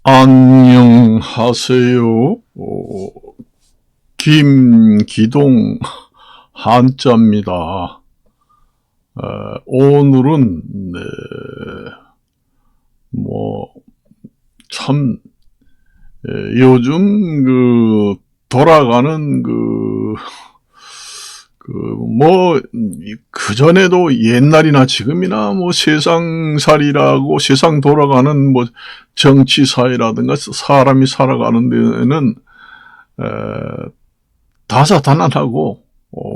안녕하세요. 김기동 한자입니다. 오늘은 참 요즘 돌아가는 그전에도 옛날이나 지금이나 세상살이라고 세상 돌아가는 정치사회라든가 사람이 살아가는 데는 다사다난하고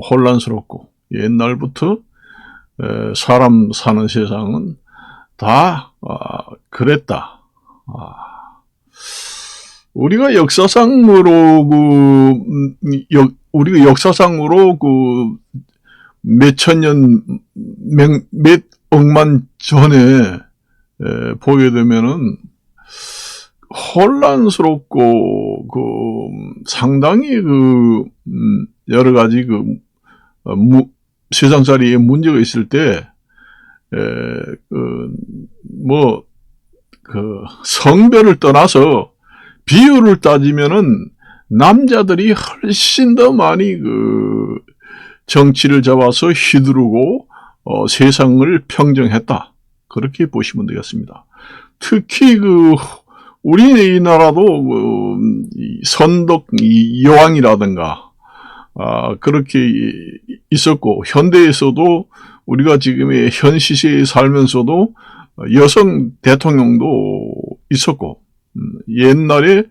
혼란스럽고 옛날부터 사람 사는 세상은 다 그랬다. 우리가 역사상으로 몇천 년, 몇 억만 전에 보게 되면은 혼란스럽고 상당히 여러 가지 세상살이에 문제가 있을 때 성별을 떠나서 비율을 따지면은 남자들이 훨씬 더 많이 정치를 잡아서 휘두르고 세상을 평정했다. 그렇게 보시면 되겠습니다. 특히 우리나라도 선덕 여왕이라든가 그렇게 있었고, 현대에서도 우리가 지금의 현 시세에 살면서도 여성 대통령도 있었고, 옛날에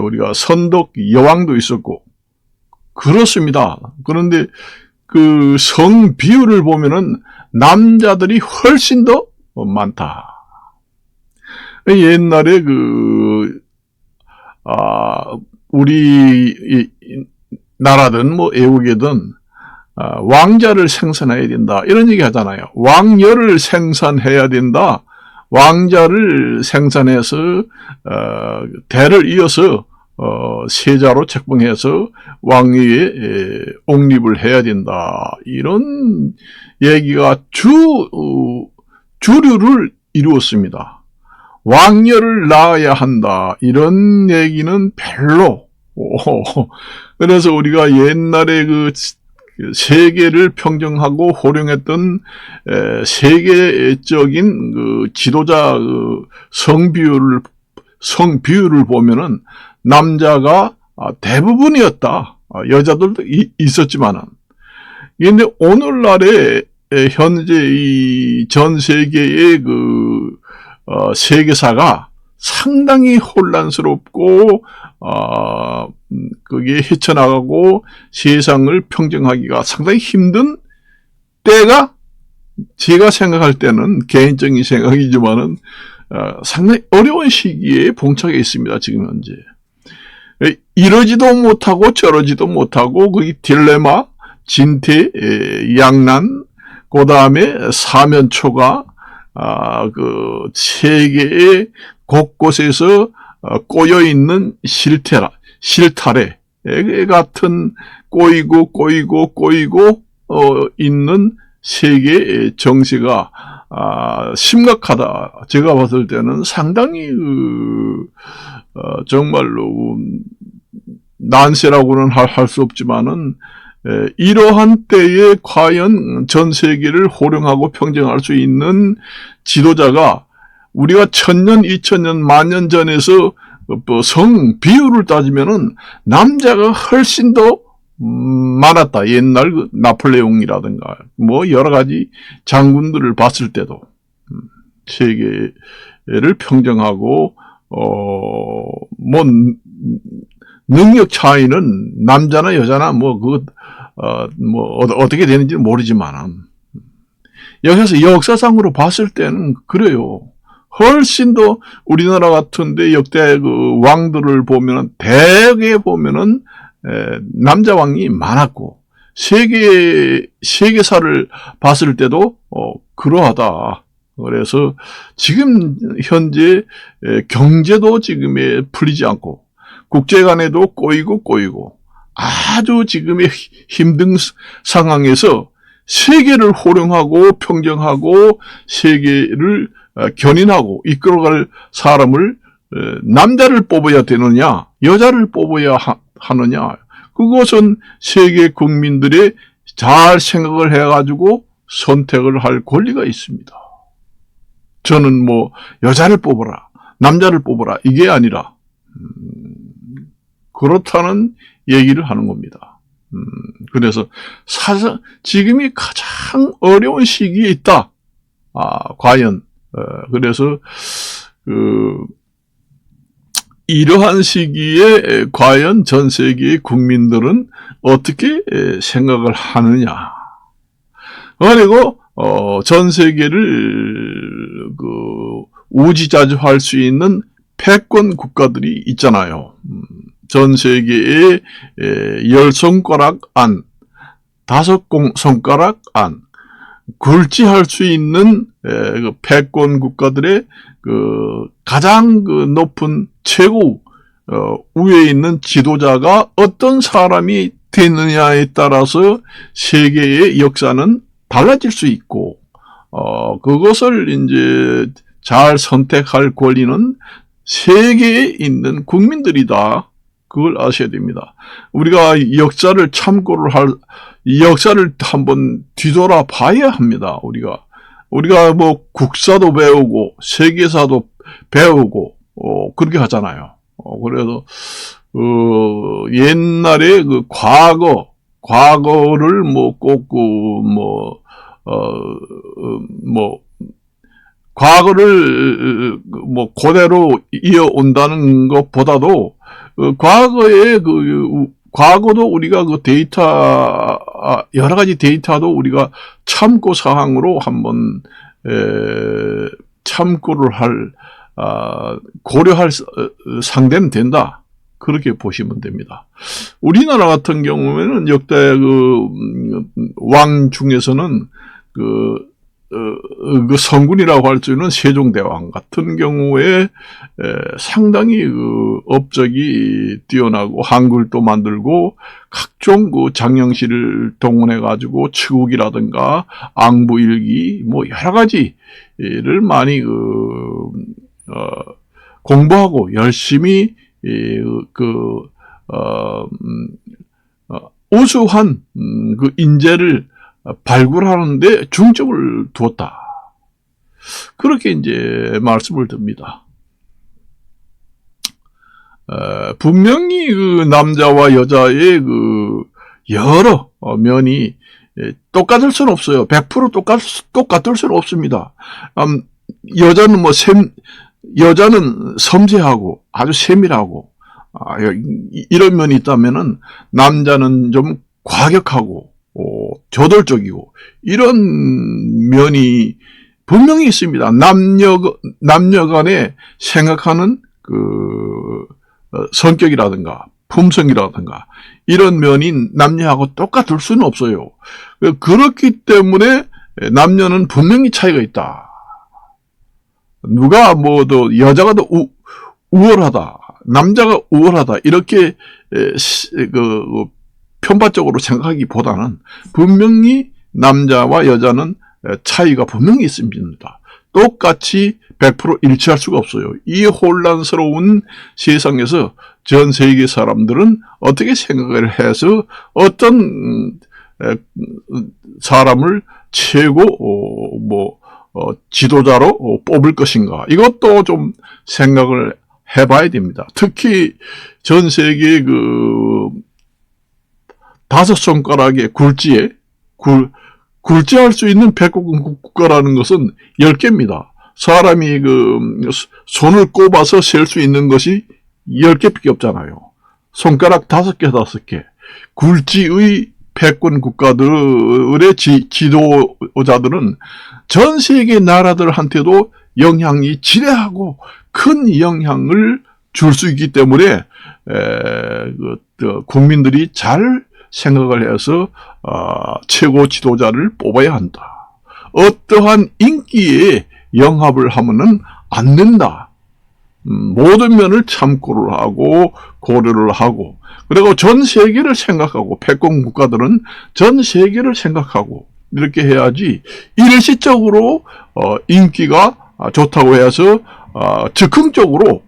우리가 선덕 여왕도 있었고 그렇습니다. 그런데 성 비율을 보면은 남자들이 훨씬 더 많다. 옛날에 우리 나라든 애국이든 왕자를 생산해야 된다 이런 얘기 하잖아요. 왕녀를 생산해야 된다. 왕자를 생산해서 대를 이어서 세자로 책봉해서 왕위에 옹립을 해야 된다. 이런 얘기가 주류를 이루었습니다. 왕녀를 낳아야 한다. 이런 얘기는 별로. 그래서 우리가 옛날에 세계를 평정하고 호령했던 세계적인 지도자 성비율을 보면은 남자가 대부분이었다. 여자들도 있었지만은. 그런데 오늘날에 현재 이 전 세계의 세계사가 상당히 혼란스럽고 그게 헤쳐나가고 세상을 평정하기가 상당히 힘든 때가 제가 생각할 때는 개인적인 생각이지만은 상당히 어려운 시기에 봉착해 있습니다. 지금 현재 이러지도 못하고 저러지도 못하고 그게 딜레마, 진퇴, 양난, 그 다음에 사면초가 세계의 곳곳에서 꼬여있는 실타래 같은 꼬이고 있는 세계 정세가 심각하다. 제가 봤을 때는 상당히 정말로 난세라고는 할 수 없지만은 이러한 때에 과연 전 세계를 호령하고 평정할 수 있는 지도자가 우리가 1000년, 2000년, 만년 전에서 성 비율을 따지면은 남자가 훨씬 더 많았다. 옛날 나폴레옹이라든가 여러 가지 장군들을 봤을 때도 세계를 평정하고 능력 차이는 남자나 여자나 어떻게 되는지 모르지만 여기서 역사상으로 봤을 때는 그래요. 훨씬 더 우리나라 같은데 역대 왕들을 보면은 대개 보면은 남자 왕이 많았고 세계사를 봤을 때도 그러하다. 그래서 지금 현재 경제도 지금에 풀리지 않고 국제 간에도 꼬이고 아주 지금의 힘든 상황에서 세계를 호령하고 평정하고 세계를 견인하고 이끌어갈 사람을 남자를 뽑아야 되느냐, 여자를 뽑아야 하느냐, 그것은 세계 국민들이 잘 생각을 해가지고 선택을 할 권리가 있습니다. 저는 뭐 여자를 뽑아라, 남자를 뽑아라 이게 아니라 그렇다는 얘기를 하는 겁니다. 그래서 사실 지금이 가장 어려운 시기에 있다. 과연 그래서 이러한 시기에 과연 전 세계의 국민들은 어떻게 생각을 하느냐. 그리고 전 세계를 우지자주할 수 있는 패권 국가들이 있잖아요. 전 세계의 10손가락 안, 5손가락 안, 굴지할 수 있는 패권 국가들의 가장 높은 최고 위에 있는 지도자가 어떤 사람이 되느냐에 따라서 세계의 역사는 달라질 수 있고, 그것을 이제 잘 선택할 권리는 세계에 있는 국민들이다. 그걸 아셔야 됩니다. 우리가 역사를 역사를 한번 뒤돌아 봐야 합니다. 우리가 뭐 국사도 배우고 세계사도 배우고 그렇게 하잖아요. 그래서 옛날에 과거를 뭐 꼭 과거를 뭐 그대로 이어온다는 것보다도 과거도 우리가 여러 가지 데이터도 우리가 참고 사항으로 한번 참고를 고려할 상대는 된다. 그렇게 보시면 됩니다. 우리나라 같은 경우에는 역대 왕 중에서는 성군이라고 할 수 있는 세종대왕 같은 경우에 상당히 업적이 뛰어나고 한글도 만들고 각종 장영실을 동원해 가지고 치국이라든가 앙부일기 뭐 여러 가지를 많이 공부하고 열심히 우수한 인재를 발굴하는데 중점을 두었다. 그렇게 이제 말씀을 드립니다. 분명히 남자와 여자의 여러 면이 똑같을 수는 없어요. 100% 똑같을 수는 없습니다. 여자는 섬세하고 아주 세밀하고 이런 면이 있다면은 남자는 좀 과격하고 저돌적이고 이런 면이 분명히 있습니다. 남녀 간에 생각하는 성격이라든가 품성이라든가 이런 면이 남녀하고 똑같을 수는 없어요. 그렇기 때문에 남녀는 분명히 차이가 있다. 누가 더 여자가 더 우월하다, 남자가 우월하다 이렇게 편파적으로 생각하기보다는 분명히 남자와 여자는 차이가 분명히 있습니다. 똑같이 100% 일치할 수가 없어요. 이 혼란스러운 세상에서 전 세계 사람들은 어떻게 생각을 해서 어떤 사람을 최고 지도자로 뽑을 것인가, 이것도 좀 생각을 해봐야 됩니다. 특히 전 세계 5손가락의 굴지할 수 있는 패권 국가라는 것은 10개입니다. 사람이 손을 꼽아서 셀 수 있는 것이 10개밖에 없잖아요. 손가락 5개. 굴지의 패권 국가들의 지도자들은 전 세계 나라들한테도 영향이 지대하고 큰 영향을 줄 수 있기 때문에 국민들이 잘 생각을 해서 최고 지도자를 뽑아야 한다. 어떠한 인기에 영합을 하면은 안 된다. 모든 면을 참고를 하고 고려를 하고, 그리고 전 세계를 생각하고, 패권 국가들은 전 세계를 생각하고 이렇게 해야지 일시적으로 인기가 좋다고 해서 즉흥적으로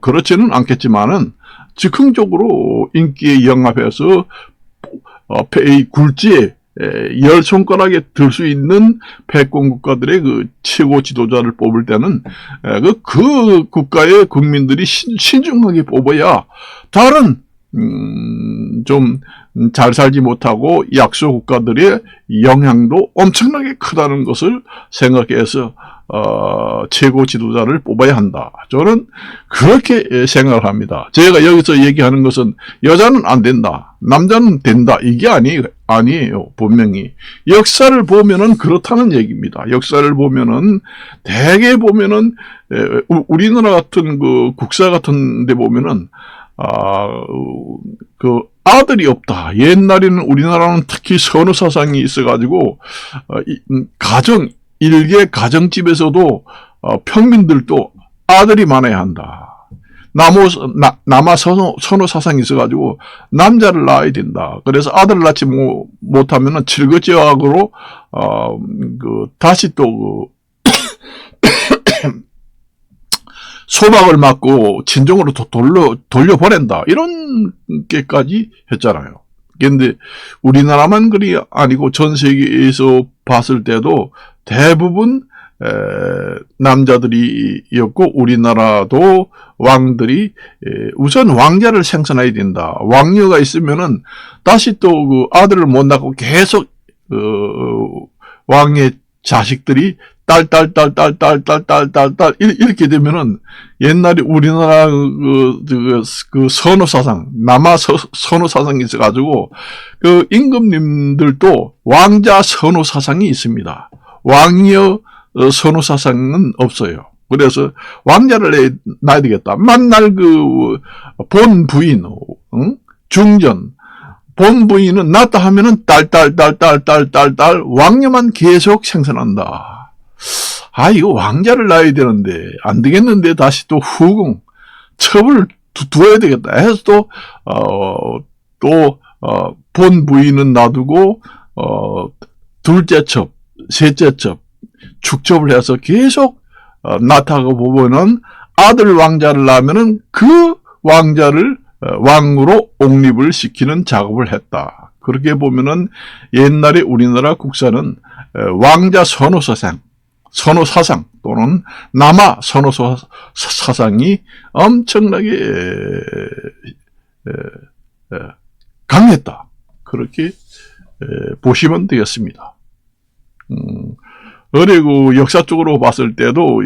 그렇지는 않겠지만은 즉흥적으로 인기에 영합해서 이 굴지에 10손가락에 들 수 있는 패권 국가들의 그 최고 지도자를 뽑을 때는 그 국가의 국민들이 신중하게 뽑아야 다른 좀 잘 살지 못하고 약소 국가들의 영향도 엄청나게 크다는 것을 생각해서 최고 지도자를 뽑아야 한다. 저는 그렇게 생각을 합니다. 제가 여기서 얘기하는 것은 여자는 안 된다, 남자는 된다, 이게 아니에요. 분명히 역사를 보면은 그렇다는 얘기입니다. 역사를 보면은 대개 보면은 우리나라 같은 그 국사 같은 데 보면은 그 아들이 없다. 옛날에는 우리나라는 특히 선호 사상이 있어가지고 일개 가정집에서도 평민들도 아들이 많아야 한다. 남아 선호 사상이 있어가지고 남자를 낳아야 된다. 그래서 아들을 낳지 못하면은 칠거지역으로 다시 또 소박을 맞고 친정으로 돌려보낸다. 이런 게까지 했잖아요. 그런데 우리나라만 그리 아니고 전 세계에서 봤을 때도 대부분 남자들이었고, 우리나라도 왕들이 우선 왕자를 생산해야 된다. 왕녀가 있으면은 다시 또 그 아들을 못 낳고 계속 왕의 자식들이 딸 이렇게 되면은 옛날에 우리나라 그 선호 사상, 남아 선호 사상이 있어가지고 그 임금님들도 왕자 선호 사상이 있습니다. 왕녀 선호 사상은 없어요. 그래서 왕자를 낳아야 되겠다. 만날 그 본 부인, 중전, 본 부인은 낳다 하면은 딸 왕녀만 계속 생산한다. 이거 왕자를 낳아야 되는데 안 되겠는데 다시 또 후궁 첩을 두어야 되겠다 해서 본 부인은 놔두고 둘째 첩, 셋째 첩, 축첩을 해서 계속 낳다가 보면은 아들 왕자를 낳으면은 그 왕자를 왕으로 옹립을 시키는 작업을 했다. 그렇게 보면은 옛날에 우리나라 국사는 왕자 선호 사상 또는 남아 선호 사상이 엄청나게 강했다. 그렇게 보시면 되겠습니다. 그리고 역사적으로 봤을 때도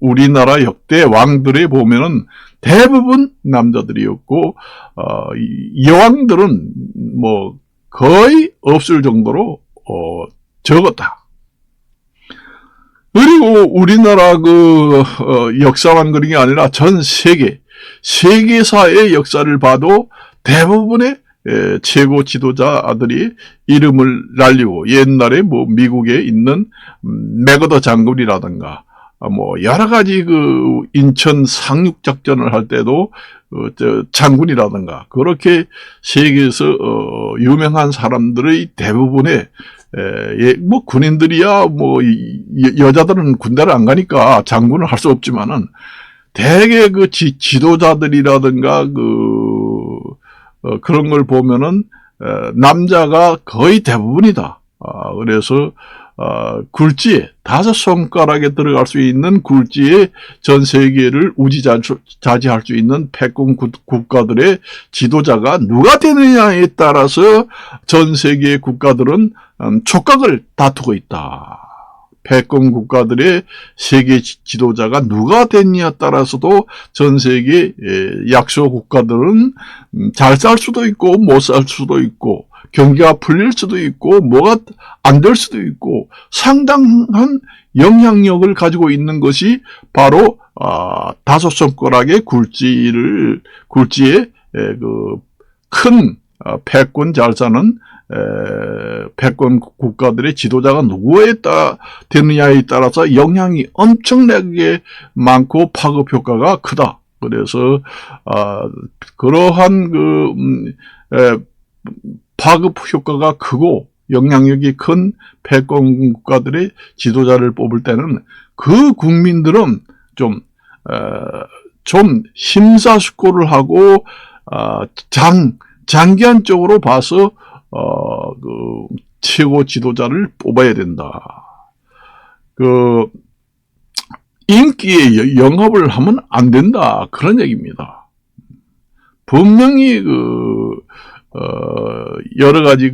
우리나라 역대 왕들에 보면은 대부분 남자들이었고 여왕들은 뭐 거의 없을 정도로 적었다. 그리고 우리나라 역사만 그런 게 아니라 전 세계사의 역사를 봐도 대부분의 최고 지도자들이 이름을 날리고, 옛날에 뭐 미국에 있는 맥어더 장군이라든가 뭐 여러 가지 그 인천 상륙 작전을 할 때도 장군이라든가 그렇게 세계에서 유명한 사람들의 대부분의 뭐 군인들이야 뭐 여자들은 군대를 안 가니까 장군을 할 수 없지만은 대개 그 지도자들이라든가 그런 걸 보면은 남자가 거의 대부분이다. 그래서 굴지에 5손가락에 들어갈 수 있는 굴지에 전 세계를 우지차지할 수 있는 패권 국가들의 지도자가 누가 되느냐에 따라서 전 세계의 국가들은 촉각을 다투고 있다. 패권 국가들의 세계 지도자가 누가 됐냐에 따라서도 전 세계 약소 국가들은 잘 살 수도 있고 못 살 수도 있고 경기가 풀릴 수도 있고 뭐가 안 될 수도 있고 상당한 영향력을 가지고 있는 것이 바로 5손가락의 굴지에 그 큰 패권 잘 사는 패권 국가들의 지도자가 누구에 되느냐에 따라서 영향이 엄청나게 많고 파급 효과가 크다. 그래서 그러한 파급 효과가 크고 영향력이 큰 패권 국가들의 지도자를 뽑을 때는 그 국민들은 좀 좀 심사숙고를 하고 장기한 쪽으로 봐서 최고 지도자를 뽑아야 된다. 인기에 영합을 하면 안 된다. 그런 얘기입니다. 분명히 여러 가지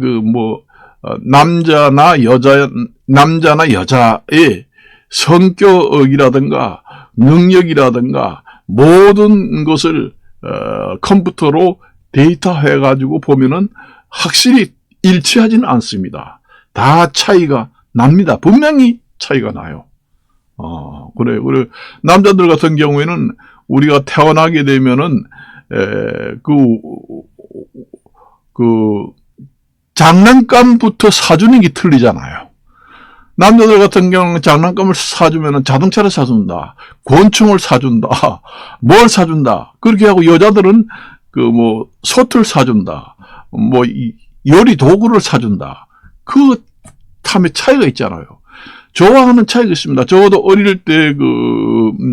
남자나 여자의 성격이라든가 능력이라든가 모든 것을 컴퓨터로 데이터해 가지고 보면은 확실히 일치하지는 않습니다. 다 차이가 납니다. 분명히 차이가 나요. 그래. 남자들 같은 경우에는 우리가 태어나게 되면은 장난감부터 사주는 게 틀리잖아요. 남자들 같은 경우는 장난감을 사주면 자동차를 사준다, 권총을 사준다, 뭘 사준다. 그렇게 하고 여자들은 소틀 사준다, 요리 도구를 사준다. 그 탐의 차이가 있잖아요. 좋아하는 차이가 있습니다. 적어도 어릴 때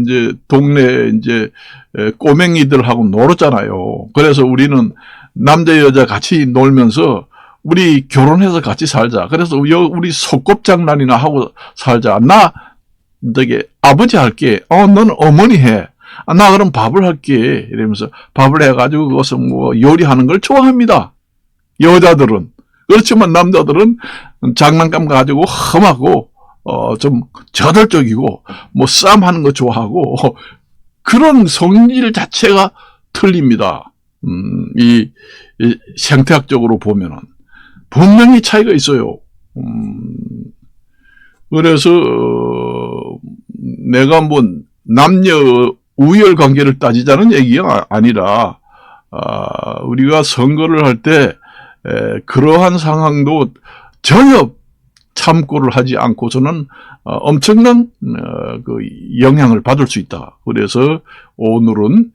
이제 동네 꼬맹이들하고 놀았잖아요. 그래서 우리는 남자 여자 같이 놀면서 우리 결혼해서 같이 살자. 그래서 우리 소꿉장난이나 하고 살자. 나 아버지 할게. 넌 어머니 해. 나 그럼 밥을 할게. 이러면서 밥을 해가지고 그것을 요리하는 걸 좋아합니다. 여자들은. 그렇지만 남자들은 장난감 가지고 험하고 좀 저돌적이고 싸움하는 거 좋아하고 그런 성질 자체가 틀립니다. 이 생태학적으로 보면은 분명히 차이가 있어요. 그래서 내가 남녀 우열 관계를 따지자는 얘기가 아니라 우리가 선거를 할 때 그러한 상황도 전혀 참고를 하지 않고서는 엄청난 영향을 받을 수 있다. 그래서 오늘은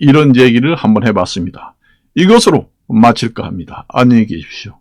이런 얘기를 한번 해봤습니다. 이것으로 마칠까 합니다. 안녕히 계십시오.